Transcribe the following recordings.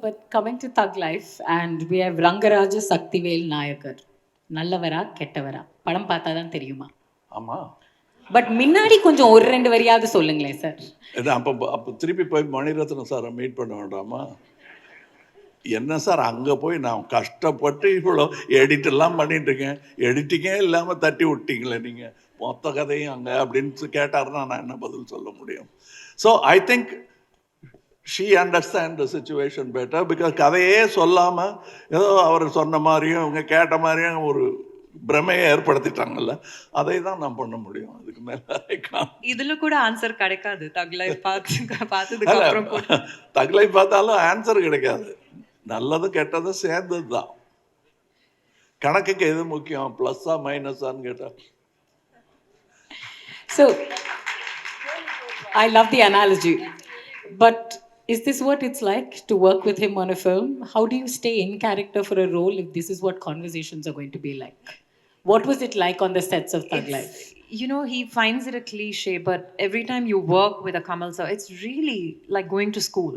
but coming to Thuglife, and we have Rangaraja Saktivel Nayakar. நல்லவரா கெட்டவரா படம் பார்த்தா தான் தெரியுமா? ஆமா. பட் முன்னாடி கொஞ்சம் ஒரு ரெண்டு வரியாவது சொல்லுங்களேன் சார். அப்போ திருப்பி போய் மணிரத்னம் சாரை மீட் பண்ண வேண்டாமா? என்ன சார் அங்கே போய் நான் கஷ்டப்பட்டு இவ்வளோ எடிட்டெல்லாம் பண்ணிட்டு இருக்கேன், எடிட்டிங்கே இல்லாமல் தட்டி விட்டீங்களே நீங்கள் மொத்த கதையும் அங்கே அப்படின்னு கேட்டாருன்னா நான் என்ன பதில் சொல்ல முடியும்? So I think she understand the situation better. Because கதையே சொல்லாமல் ஏதோ அவர் சொன்ன மாதிரியும் இவங்க கேட்ட மாதிரியும் ஒரு பிரமையை ஏற்படுத்திட்டாங்கல்ல, அதை தான் நான் பண்ண முடியும். அதுக்கு மேலே இதுல கூட ஆன்சர் கிடைக்காது. தக்லைஃப் பார்த்ததுக்கு அப்புறம் தக்லைஃப் பார்த்தாலும் ஆன்சர் கிடைக்காது. நல்லது கெட்டது சேர்ந்தது தான். கணக்குக்கு எது முக்கியம், பிளஸ்ஸா மைனஸான்னு கேட்டா. So I love the analogy, but is this what it's like to work with him on a film? How do you stay in character for a role if this is what conversations are going to be like? What was it like on the sets of Thuglife? You know, he finds it a cliche, but every time you work with a Kamal sir, it's really like going to school.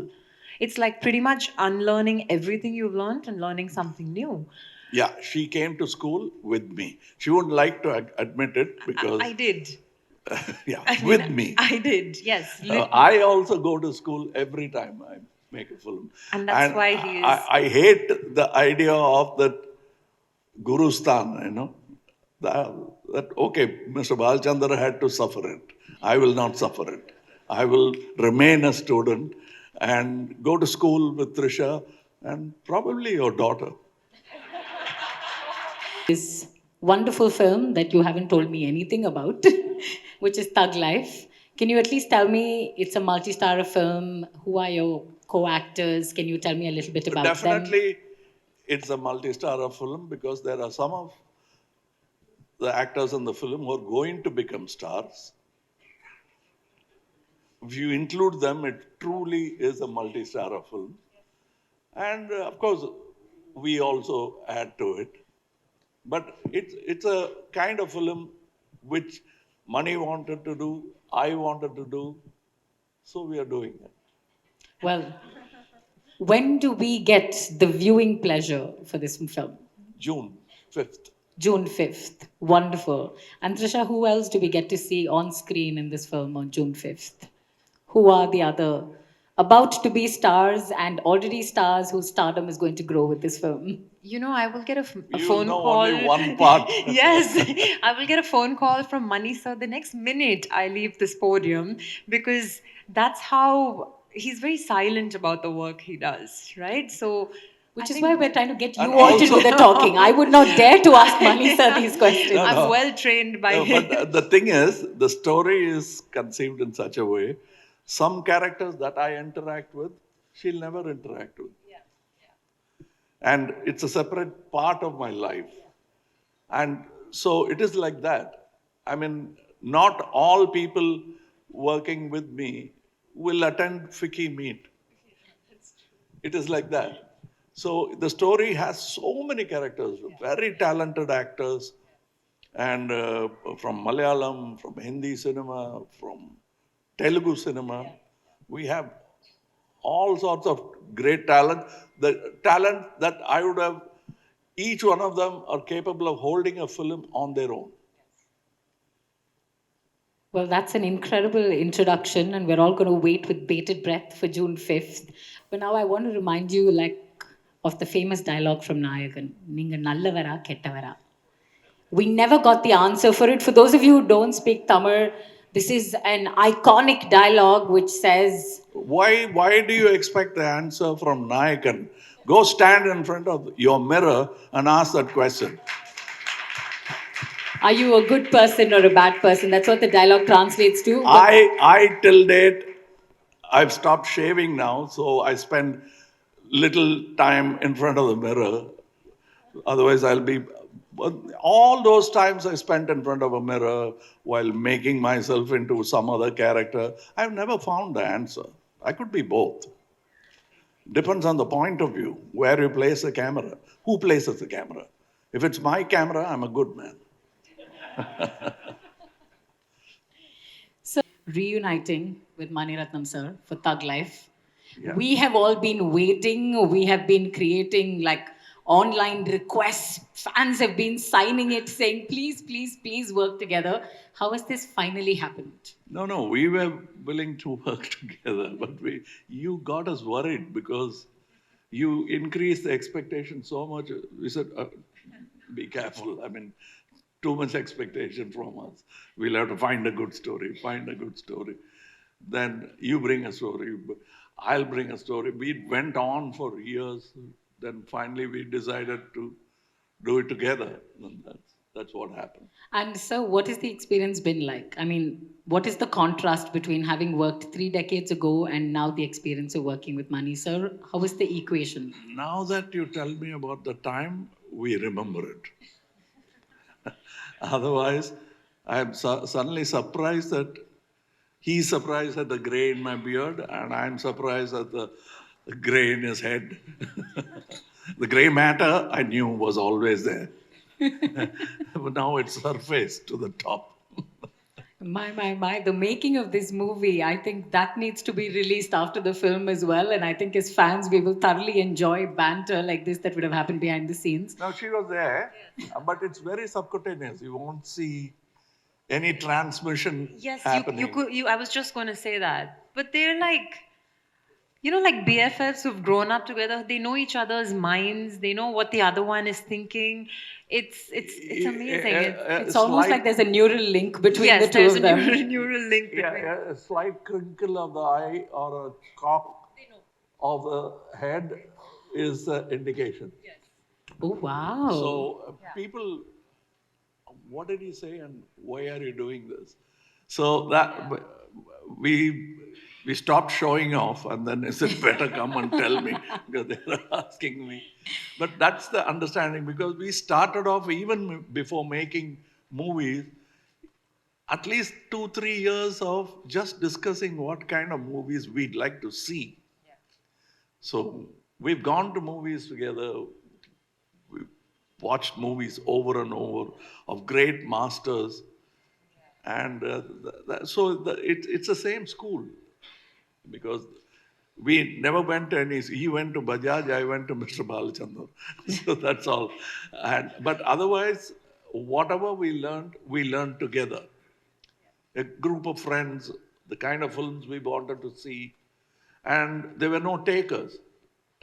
It's like pretty much unlearning everything you've learned and learning something new. Yeah, she came to school with me. She wouldn't like to admit it because... I did. Yeah, with me. I did, yes. I also go to school every time I make a film. And that's why he is... I hate the idea of that Guru Stan, you know. That okay, Mr. Balchandra had to suffer it. I will not suffer it. I will remain a student and go to school with Trisha and probably your daughter. This wonderful film that you haven't told me anything about, which is Thuglife. Can you at least tell me, it's a multi-star film, who are your co-actors? Can you tell me a little bit about them? Definitely, it's a multi-star film because there are some of the actors in the film who are going to become stars. If you include them, it truly is a multi-star film. And of course, we also add to it. But it's a kind of film which Mani wanted to do, I wanted to do, so we are doing it. Well, when do we get the viewing pleasure for this film? June 5th. June 5th. Wonderful. And Trisha, who else do we get to see on screen in this film on June 5th? Who are the other about to be stars and already stars whose stardom is going to grow with this film? You know, I will get a you phone know call. Only one part. Yes, I will get a phone call from Mani sir the next minute I leave this podium, because that's how he's very silent about the work he does, right? So, which is why we're trying to get you all to do the talking. I would not dare to ask Mani sir these questions. I'm well trained by him. But the thing is, the story is conceived in such a way. Some characters that I interact with, she'll never interact with. And it's a separate part of my life. And so it is like that. I mean, not all people working with me will attend FICCI meet. It is like that. So the story has so many characters, very talented actors, and from Malayalam, from Hindi cinema, from Telugu cinema, we have all sorts of great talent. The talent that I would have, each one of them are capable of holding a film on their own. Well, that's an incredible introduction, and we're all going to wait with bated breath for June 5th. But now I want to remind you, like, of the famous dialogue from Nayakan, Ninga nallavara kettavara. We never got the answer for it. For those of you who don't speak Tamil, this is an iconic dialogue which says... Why do you expect the answer from Nayakan? Go stand in front of your mirror and ask that question. Are you a good person or a bad person? That's what the dialogue translates to. I till date, I've stopped shaving now, so I spend little time in front of the mirror. Otherwise, I'll be... All those times I spent in front of a mirror while making myself into some other character, I've never found the answer. I could be both. Depends on the point of view, where you place the camera, who places the camera. If it's my camera, I'm a good man. So, reuniting with Maniratnam sir for Thuglife. Yeah. We have all been waiting. We have been creating like online requests. Fans have been signing it, saying, please, please, please work together. How has this finally happened? No, we were willing to work together, but you got us worried because you increased the expectation so much. We said, be careful. I mean, too much expectation from us. We'll have to find a good story, find a good story. Then you bring a story, I'll bring a story. We went on for years. Then finally we decided to do it together. And that's what happened. And so, what has the experience been like? I mean, what is the contrast between having worked 3 decades ago and now the experience of working with Mani sir? How is the equation? Now that you tell me about the time, we remember it. Otherwise, I'm suddenly surprised that he's surprised at the gray in my beard, and I'm surprised at the gray in his head. The gray matter I knew was always there, but now it's surfaced to the top. My. The making of this movie, I think that needs to be released after the film as well. And I think as fans, we will thoroughly enjoy banter like this that would have happened behind the scenes. Now, she was there, but it's very subcutaneous. You won't see any transmission Yes, happening. you could. I was just going to say that, but they're like, like BFFs who've grown up together. They know each other's minds. They know what the other one is thinking. It's amazing. It's almost like there's a neural link between Yes, the two there's of a them. neural link between. A slight crinkle of the eye or a cock of the head is the indication. Oh, wow. So people, what did he say and why are you doing this? So that we stopped showing off, and then I said, better come and tell me because they were asking me. But that's the understanding, because we started off even before making movies, at least 2-3 years of just discussing what kind of movies we'd like to see. So we've gone to movies together. We've watched movies over and over of great masters. And it's the same school, because we never went to any. He went to Bajaj, I went to Mr. Balachandar. So that's all. But otherwise, whatever we learned together. A group of friends, the kind of films we wanted to see, and there were no takers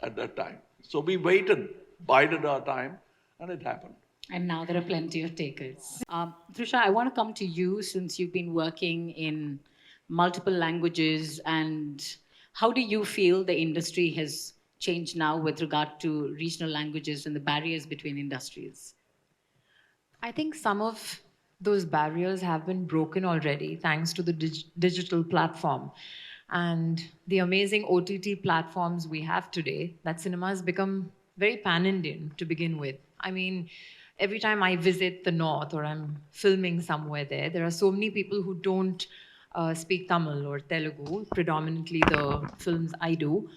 at that time. So we waited, bided our time, and it happened. And now there are plenty of takers. Trisha, I want to come to you since you've been working in multiple languages. And how do you feel the industry has changed now with regard to regional languages and the barriers between industries? I think some of those barriers have been broken already thanks to the digital platform and the amazing OTT platforms we have today. That cinema has become very pan-Indian to begin with. I mean, every time I visit the north or I'm filming somewhere there are so many people who don't speak Tamil or Telugu, predominantly the films I do,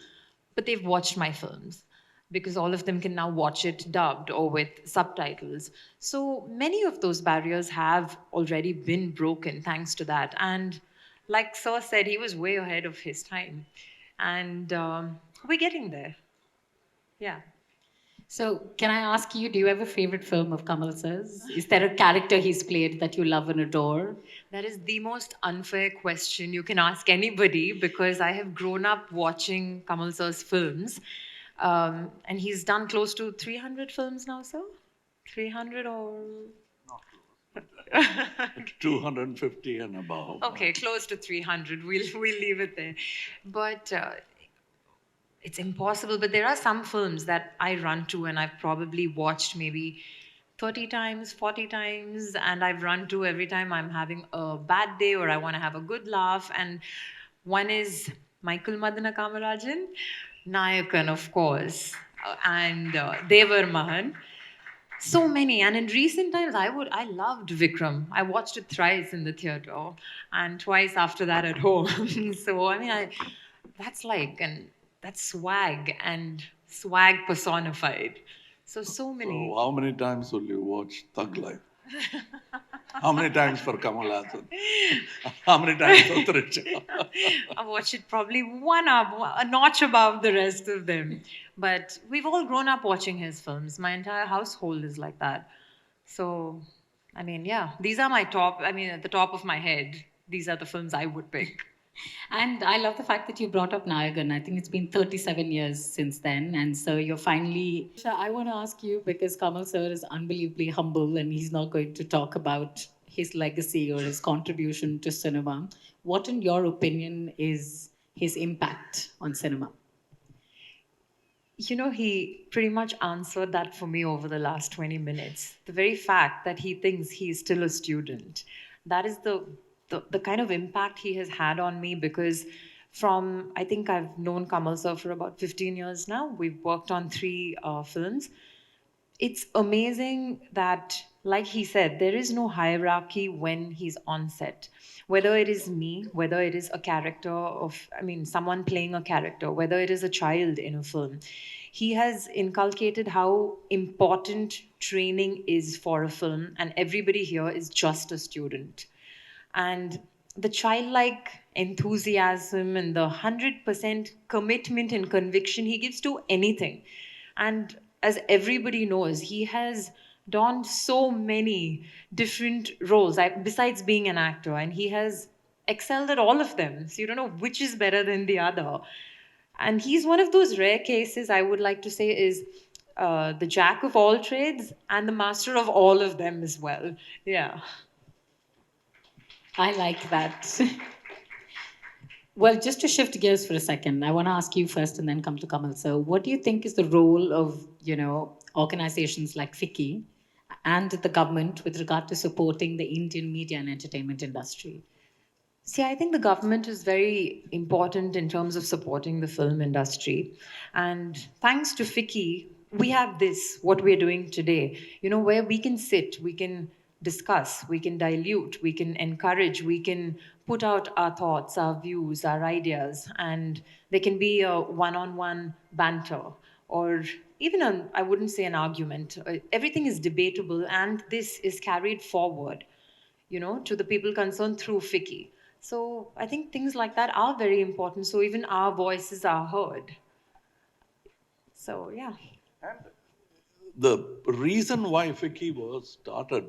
but they've watched my films because all of them can now watch it dubbed or with subtitles. So many of those barriers have already been broken thanks to that. And like Sir said, he was way ahead of his time. And we're getting there. Yeah. So, can I ask you, do you have a favorite film of Kamal sir's? Is there a character he's played that you love and adore? That is the most unfair question you can ask anybody because I have grown up watching Kamal sir's films. And he's done close to 300 films now, sir? 300 or... 250 and above. Okay, close to 300. We'll leave it there. But it's impossible. But there are some films that I run to and I've probably watched maybe 30 times, 40 times, and I've run to every time I'm having a bad day or I want to have a good laugh. And one is Michael Madana Kamarajan, Nayakan, of course, and Devar Mahan. So many. And in recent times, I loved Vikram. I watched it thrice in the theater and twice after that at home. So, I mean, that's swag and swag personified. So many. So how many times will you watch Thuglife? How many times for Kamal Haasan? How many times for Trisha? I watched it probably a notch above the rest of them. But we've all grown up watching his films. My entire household is like that. So, I mean, yeah, these are my top, I mean, at the top of my head, these are the films I would pick. And I love the fact that you brought up Nayagan. I think it's been 37 years since then. And so you're finally. Trisha, I want to ask you because Kamal sir is unbelievably humble and he's not going to talk about his legacy or his contribution to cinema. What, in your opinion, is his impact on cinema? You know, he pretty much answered that for me over the last 20 minutes. The very fact that he thinks he is still a student, that is the kind of impact he has had on me because from, I think I've known Kamal sir for about 15 years now. We've worked on 3 films. It's amazing that, like he said, there is no hierarchy when he's on set. Whether it is me, whether it is a character of, I mean, someone playing a character, whether it is a child in a film, he has inculcated how important training is for a film, and everybody here is just a student. And the childlike enthusiasm and the 100% commitment and conviction he gives to anything. And as everybody knows, he has donned so many different roles besides being an actor, and he has excelled at all of them. So you don't know which is better than the other. And he's one of those rare cases, I would like to say, is the jack of all trades and the master of all of them as well. Yeah. I like that. Well, just to shift gears for a second, I want to ask you first and then come to Kamal. So, what do you think is the role of, organizations like FICCI and the government with regard to supporting the Indian media and entertainment industry? See, I think the government is very important in terms of supporting the film industry. And thanks to FICCI, we have this, what we're doing today, where we can sit, we can discuss, we can dilute, we can encourage, we can put out our thoughts, our views, our ideas, and there can be a one on one banter or even I wouldn't say an argument. Everything is debatable, and this is carried forward to the people concerned through FICCI. So I think things like that are very important. So even our voices are heard. So yeah. The reason why FICCI was started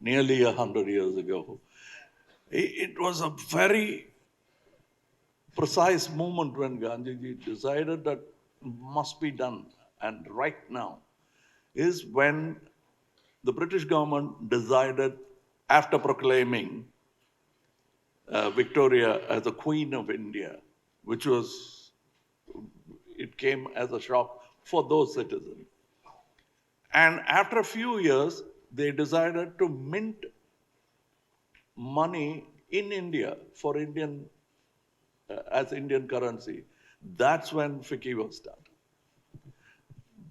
nearly 100 years ago, it was a very precise moment when Gandhiji decided that must be done, and right now is when the British government decided, after proclaiming Victoria as the Queen of India, which was, it came as a shock for those citizens. And after a few years, they decided to mint money in India for Indian, as Indian currency. That's when FICCI was started.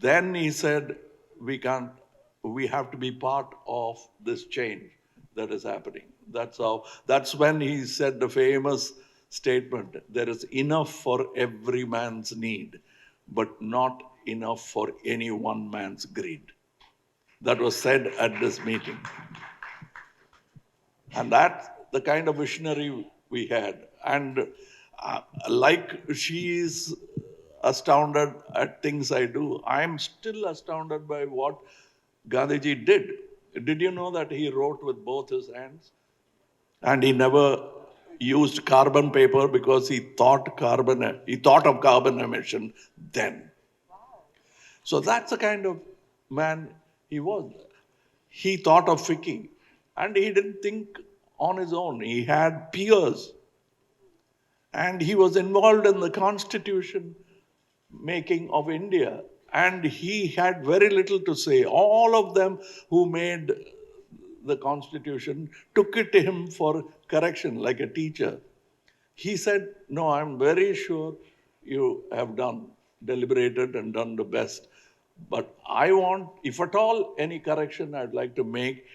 Then he said, we have to be part of this change that is happening. That's when he said the famous statement, there is enough for every man's need, but not enough for any one man's greed. That was said at this meeting. And that's the kind of visionary we had. And like she is astounded at things I do, I'm still astounded by what Gandhiji did. Did you know that he wrote with both his hands? And he never used carbon paper because he thought of carbon emission then. So that's the kind of man he was. He thought of FICCI, and he didn't think on his own. He had peers, and he was involved in the constitution making of India, and he had very little to say. All of them who made the constitution took it to him for correction, like a teacher. He said, no, I'm very sure you have deliberated and done the best. But I want, if at all any correction I'd like to make,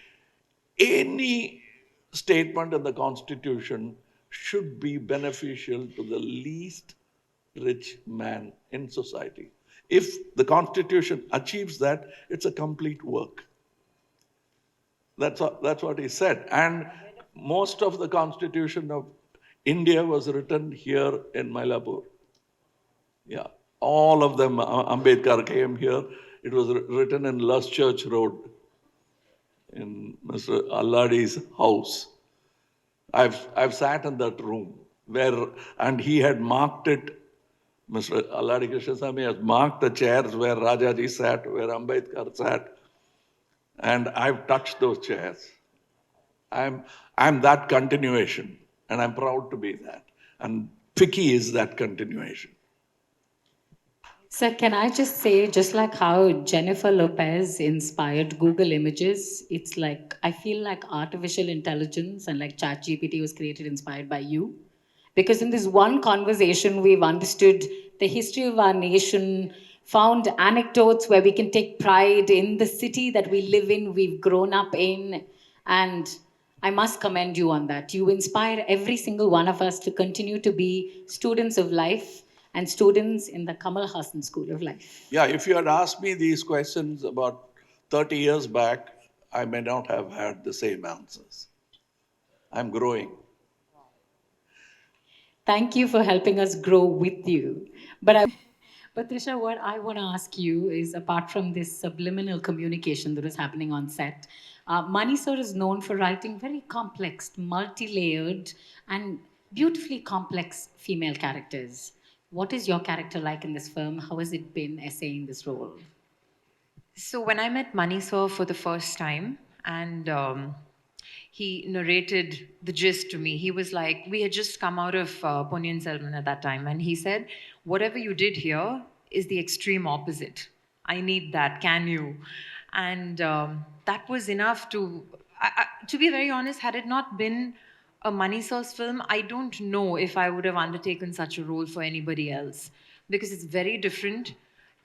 any statement in the constitution should be beneficial to the least rich man in society. If the constitution achieves that, it's a complete work. That's what he said. And most of the constitution of India was written here in Mylapore. Yeah, all of them. Ambedkar came here. It was written in Lust Church Road, in Mr. Alladi's house. I've sat in that room where, and he had marked it. Mr. Alladi Krishnasamy has marked the chairs where Rajaji sat, where Ambedkar sat, and I've touched those chairs. I'm that continuation, and I'm proud to be that. And FICCI is that continuation. Sir, can I just say, just like how Jennifer Lopez inspired Google Images, it's like, I feel like artificial intelligence and like ChatGPT was created inspired by you. Because in this one conversation, we've understood the history of our nation, found anecdotes where we can take pride in the city that we live in, we've grown up in. And I must commend you on that. You inspire every single one of us to continue to be students of life and students in the Kamal Haasan School of Life. Yeah, if you had asked me these questions about 30 years back, I may not have had the same answers. I'm growing. Thank you for helping us grow with you. But Trisha, what I want to ask you is, apart from this subliminal communication that is happening on set, Mani sir is known for writing very complex, multi-layered, and beautifully complex female characters. What is your character like in this film? How has it been essaying this role? So when I met Mani sir for the first time, and he narrated the gist to me, he was like, we had just come out of Ponniyin Selvan at that time, and he said, whatever you did here is the extreme opposite. I need that, can you? And that was enough to be very honest, had it not been a Mani sir's film, I don't know if I would have undertaken such a role for anybody else, because it's very different.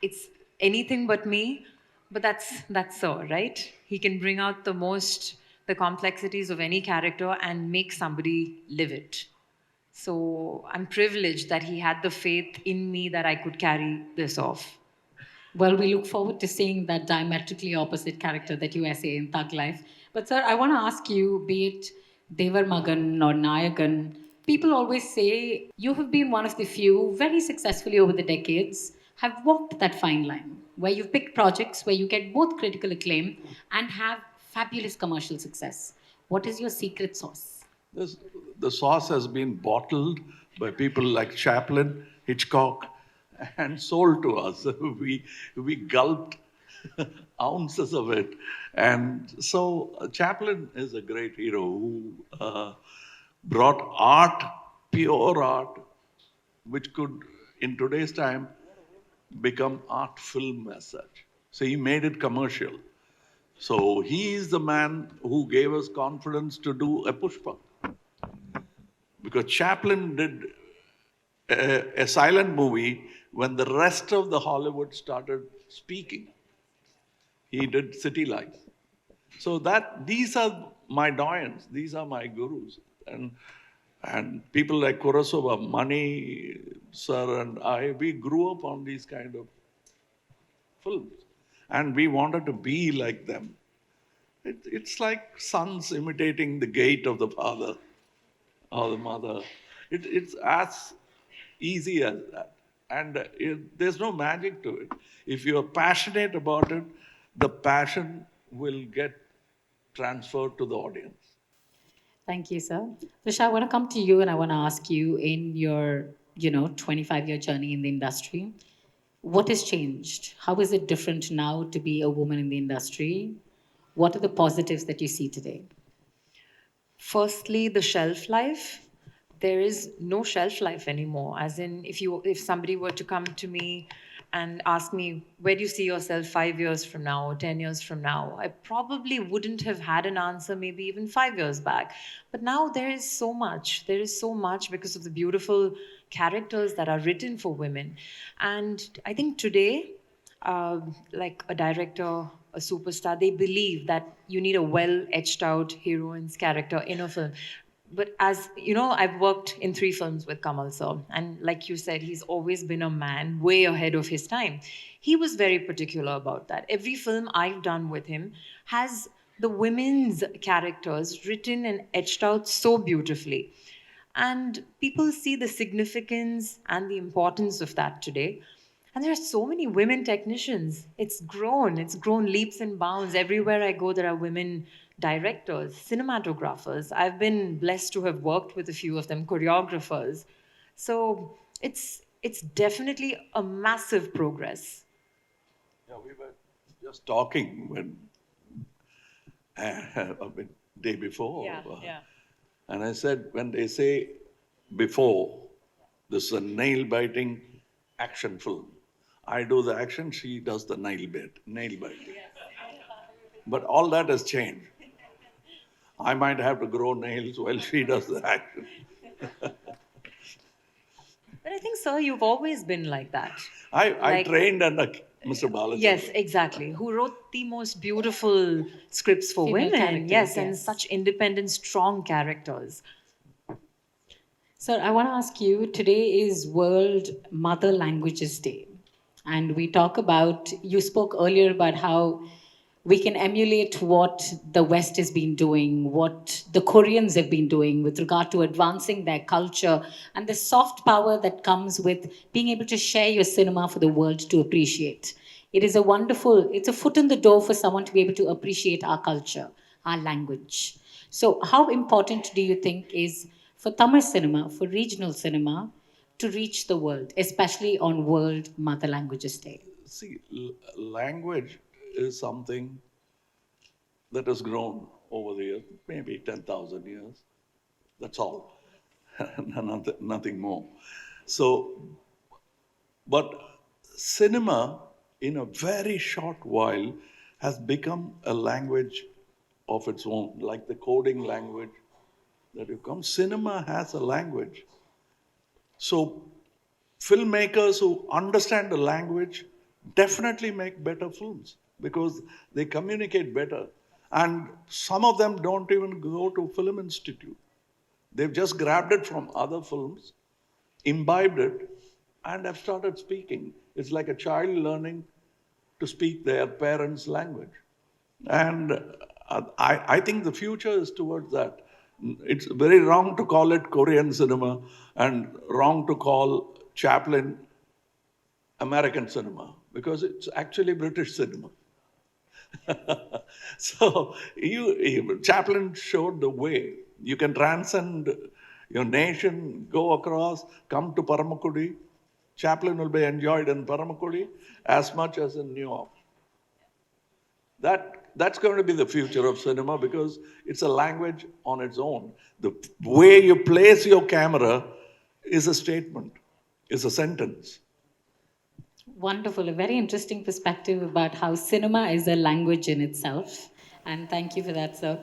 It's anything but me, but that's so, right? He can bring out the complexities of any character and make somebody live it. So I'm privileged that he had the faith in me that I could carry this off. Well, we look forward to seeing that diametrically opposite character that you essay in Thuglife. But sir, I want to ask you, be it Devar Magan or Nayagan, people always say you have been one of the few, very successfully over the decades, have walked that fine line, where you've picked projects where you get both critical acclaim and have fabulous commercial success. What is your secret sauce? The sauce has been bottled by people like Chaplin, Hitchcock, and sold to us. We gulped ounces of it. And so Chaplin is a great hero who brought art, pure art, which could, in today's time, become art film as such. So he made it commercial. So he is the man who gave us confidence to do a Pushpa. Because Chaplin did a silent movie when the rest of the Hollywood started speaking. He did City Lights. So these are my doyens, these are my gurus. And people like Kurosawa, Mani sir and I, we grew up on these kind of films. And we wanted to be like them. It's like sons imitating the gait of the father or the mother. It's as easy as that. And there's no magic to it. If you're passionate about it, the passion will get transferred to the audience. Thank you, sir. Trisha, I want to come to you and I want to ask you, in your 25-year journey in the industry, what has changed? How is it different now to be a woman in the industry? What are the positives that you see today? Firstly, the shelf life. There is no shelf life anymore. As in, if somebody were to come to me and ask me, where do you see yourself 5 years from now or 10 years from now, I probably wouldn't have had an answer maybe even 5 years back. But now there is so much. There is so much because of the beautiful characters that are written for women. And I think today, like a director, a superstar, they believe that you need a well etched out heroine's character in a film. But as you know, I've worked in 3 films with Kamal sir, and like you said, he's always been a man way ahead of his time. He was very particular about that. Every film I've done with him has the women's characters written and etched out so beautifully. And people see the significance and the importance of that today. And there are so many women technicians. It's grown leaps and bounds. Everywhere I go, there are women directors, cinematographers. I've been blessed to have worked with a few of them, choreographers. So it's definitely a massive progress. Yeah, we were just talking when a bit day before. And I said, when they say before, this is a nail biting action film. I do the action, she does the nail biting. But all that has changed. I might have to grow nails while she does the action. But I think, sir, you've always been like that. I Like- trained under Mr. Balaji. Yes, exactly. Who wrote the most beautiful scripts for Female women. characters, Yes, and yes. such independent, strong characters. Sir, I want to ask you, today is World Mother Languages Day. And we talk about, you spoke earlier about how we can emulate what the West has been doing, what the Koreans have been doing with regard to advancing their culture and the soft power that comes with being able to share your cinema for the world to appreciate. It is a wonderful, it's a foot in the door for someone to be able to appreciate our culture, our language. So, how important do you think is for Tamil cinema, for regional cinema, to reach the world, especially on World Mother Languages Day? See, language is something that has grown over the years, maybe 10,000 years. That's all. Nothing more. So, but cinema, in a very short while, has become a language of its own, like the coding language that you come. Cinema has a language. So, filmmakers who understand the language definitely make better films because they communicate better. And some of them don't even go to film institute. They've just grabbed it from other films, imbibed it, and have started speaking. It's like a child learning to speak their parents' language. And I think the future is towards that. It's very wrong to call it Korean cinema and wrong to call Chaplin American cinema because it's actually British cinema. So Chaplin showed the way. You can transcend your nation, go across, come to Paramakudi. Chaplin will be enjoyed in Paramakudi as much as in New York. That's going to be the future of cinema because it's a language on its own. The way you place your camera is a statement, is a sentence. Wonderful. A very interesting perspective about how cinema is a language in itself. And thank you for that, sir.